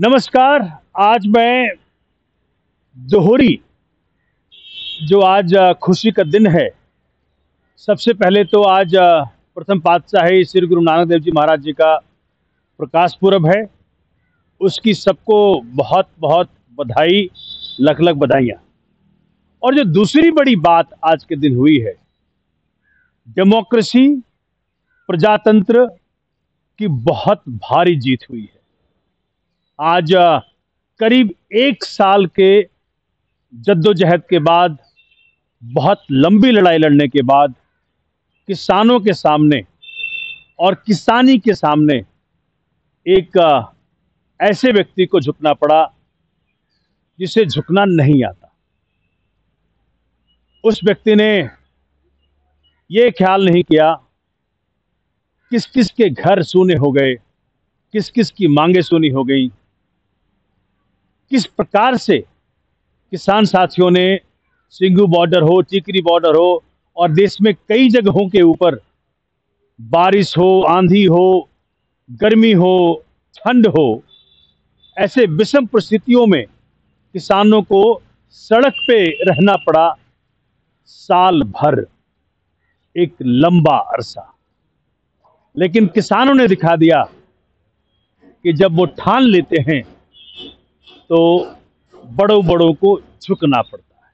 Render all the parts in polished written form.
नमस्कार। आज मैं दोहरी जो आज खुशी का दिन है। सबसे पहले तो आज प्रथम पातशाह श्री गुरु नानक देव जी महाराज जी का प्रकाश पुरब है। उसकी सबको बहुत बहुत बधाई, लख लख बधाइयाँ। और जो दूसरी बड़ी बात आज के दिन हुई है, डेमोक्रेसी, प्रजातंत्र की बहुत भारी जीत हुई है। आज करीब 1 साल के जद्दोजहद के बाद, बहुत लंबी लड़ाई लड़ने के बाद, किसानों के सामने और किसानी के सामने एक ऐसे व्यक्ति को झुकना पड़ा जिसे झुकना नहीं आता। उस व्यक्ति ने ये ख्याल नहीं किया किस किस के घर सूने हो गए, किस किस की मांगें सूनी हो गई, किस प्रकार से किसान साथियों ने सिंघू बॉर्डर हो, टिकरी बॉर्डर हो और देश में कई जगहों के ऊपर बारिश हो, आंधी हो, गर्मी हो, ठंड हो, ऐसे विषम परिस्थितियों में किसानों को सड़क पे रहना पड़ा साल भर, एक लंबा अरसा। लेकिन किसानों ने दिखा दिया कि जब वो ठान लेते हैं तो बड़ों बड़ों को झुकना पड़ता है।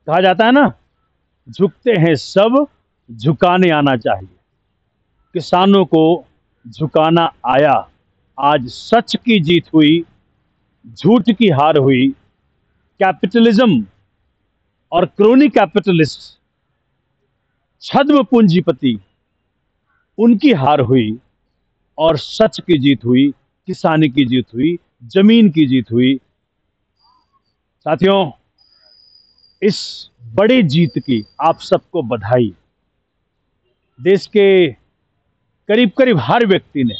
कहा जाता है ना, झुकते हैं सब, झुकाने आना चाहिए। किसानों को झुकाना आया। आज सच की जीत हुई, झूठ की हार हुई। कैपिटलिज्म और क्रोनी कैपिटलिस्ट, छद्म पूंजीपति, उनकी हार हुई और सच की जीत हुई, किसानी की जीत हुई, जमीन की जीत हुई। साथियों, इस बड़े जीत की आप सबको बधाई। देश के करीब करीब हर व्यक्ति ने,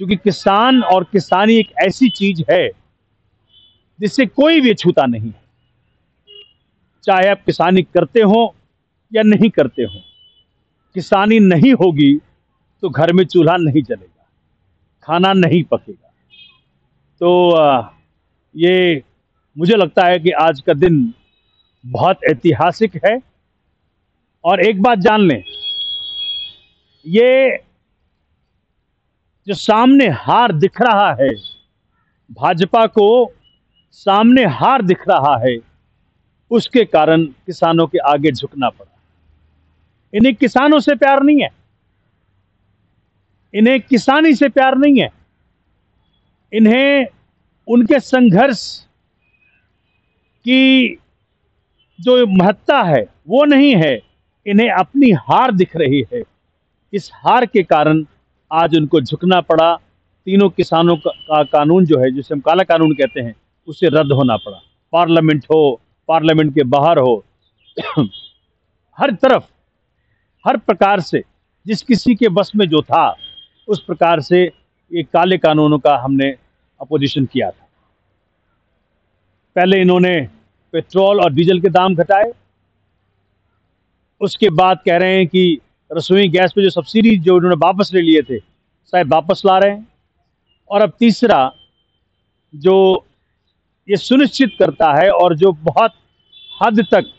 क्योंकि किसान और किसानी एक ऐसी चीज है जिससे कोई भी छूता नहीं है। चाहे आप किसानी करते हो या नहीं करते हो, किसानी नहीं होगी तो घर में चूल्हा नहीं जलेगा, खाना नहीं पकेगा। तो ये मुझे लगता है कि आज का दिन बहुत ऐतिहासिक है। और एक बात जान लें, ये जो सामने हार दिख रहा है, भाजपा को सामने हार दिख रहा है, उसके कारण किसानों के आगे झुकना पड़ा। इन्हें किसानों से प्यार नहीं है, इन्हें किसानी से प्यार नहीं है, इन्हें उनके संघर्ष की जो महत्ता है वो नहीं है, इन्हें अपनी हार दिख रही है। इस हार के कारण आज उनको झुकना पड़ा। तीनों किसानों का कानून जो है, जिसे हम काला कानून कहते हैं, उसे रद्द होना पड़ा। पार्लियामेंट हो, पार्लियामेंट के बाहर हो, हर तरफ, हर प्रकार से जिस किसी के बस में जो था, उस प्रकार से ये काले कानूनों का हमने अपोजिशन किया था। पहले इन्होंने पेट्रोल और डीजल के दाम घटाए, उसके बाद कह रहे हैं कि रसोई गैस पे जो सब्सिडी जो इन्होंने वापस ले लिए थे, शायद वापस ला रहे हैं। और अब तीसरा जो ये सुनिश्चित करता है और जो बहुत हद तक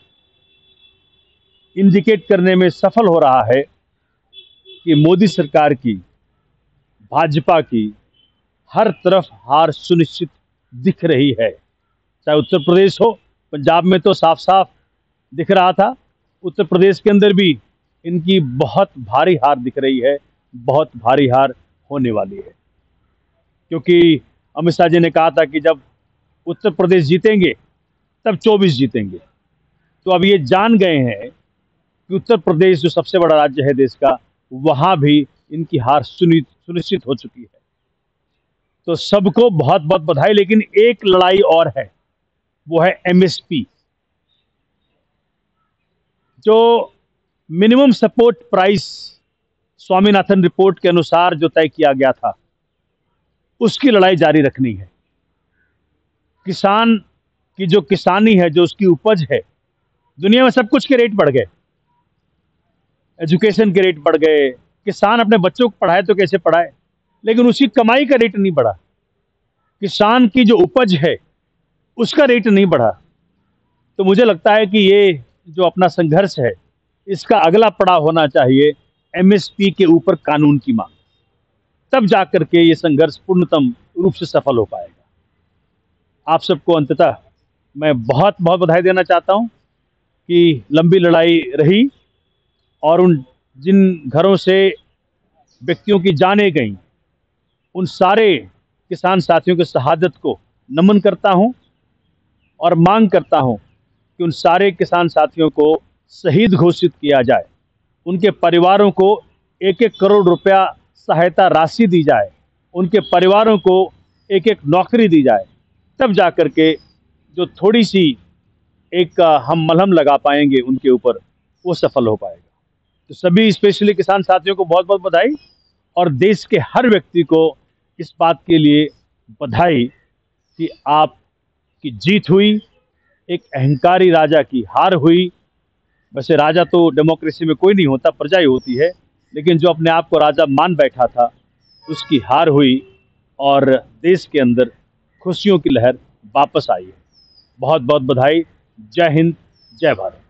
इंडिकेट करने में सफल हो रहा है कि मोदी सरकार की, भाजपा की हर तरफ हार सुनिश्चित दिख रही है। चाहे उत्तर प्रदेश हो, पंजाब में तो साफ साफ दिख रहा था, उत्तर प्रदेश के अंदर भी इनकी बहुत भारी हार दिख रही है, बहुत भारी हार होने वाली है। क्योंकि अमित शाह जी ने कहा था कि जब उत्तर प्रदेश जीतेंगे तब 24 जीतेंगे। तो अब ये जान गए हैं कि उत्तर प्रदेश जो सबसे बड़ा राज्य है देश का, वहां भी इनकी हार सुनिश्चित हो चुकी है। तो सबको बहुत बहुत बधाई। लेकिन एक लड़ाई और है, वो है एमएसपी, जो minimum support price Swaminathan report के अनुसार जो तय किया गया था, उसकी लड़ाई जारी रखनी है। किसान की जो किसानी है, जो उसकी उपज है, दुनिया में सब कुछ के रेट बढ़ गए, एजुकेशन के रेट बढ़ गए। किसान अपने बच्चों को पढ़ाए तो कैसे पढ़ाए, लेकिन उसकी कमाई का रेट नहीं बढ़ा। किसान की जो उपज है उसका रेट नहीं बढ़ा। तो मुझे लगता है कि ये जो अपना संघर्ष है, इसका अगला पड़ाव होना चाहिए एमएसपी के ऊपर कानून की मांग। तब जाकर के ये संघर्ष पूर्णतम रूप से सफल हो पाएगा। आप सबको अंततः मैं बहुत बहुत बधाई देना चाहता हूं कि लंबी लड़ाई रही और उन जिन घरों से व्यक्तियों की जानें गईं, उन सारे किसान साथियों की शहादत को नमन करता हूं और मांग करता हूं कि उन सारे किसान साथियों को शहीद घोषित किया जाए। उनके परिवारों को 1-1 करोड़ रुपया सहायता राशि दी जाए, उनके परिवारों को 1-1 नौकरी दी जाए। तब जाकर के जो थोड़ी सी एक हम मलहम लगा पाएंगे उनके ऊपर, वो सफल हो पाएगा। तो सभी स्पेशली किसान साथियों को बहुत बहुत बधाई और देश के हर व्यक्ति को इस बात के लिए बधाई कि आपकी जीत हुई, एक अहंकारी राजा की हार हुई। वैसे राजा तो डेमोक्रेसी में कोई नहीं होता, प्रजा ही होती है, लेकिन जो अपने आप को राजा मान बैठा था उसकी हार हुई और देश के अंदर खुशियों की लहर वापस आई है। बहुत बहुत बधाई। जय हिंद, जय भारत।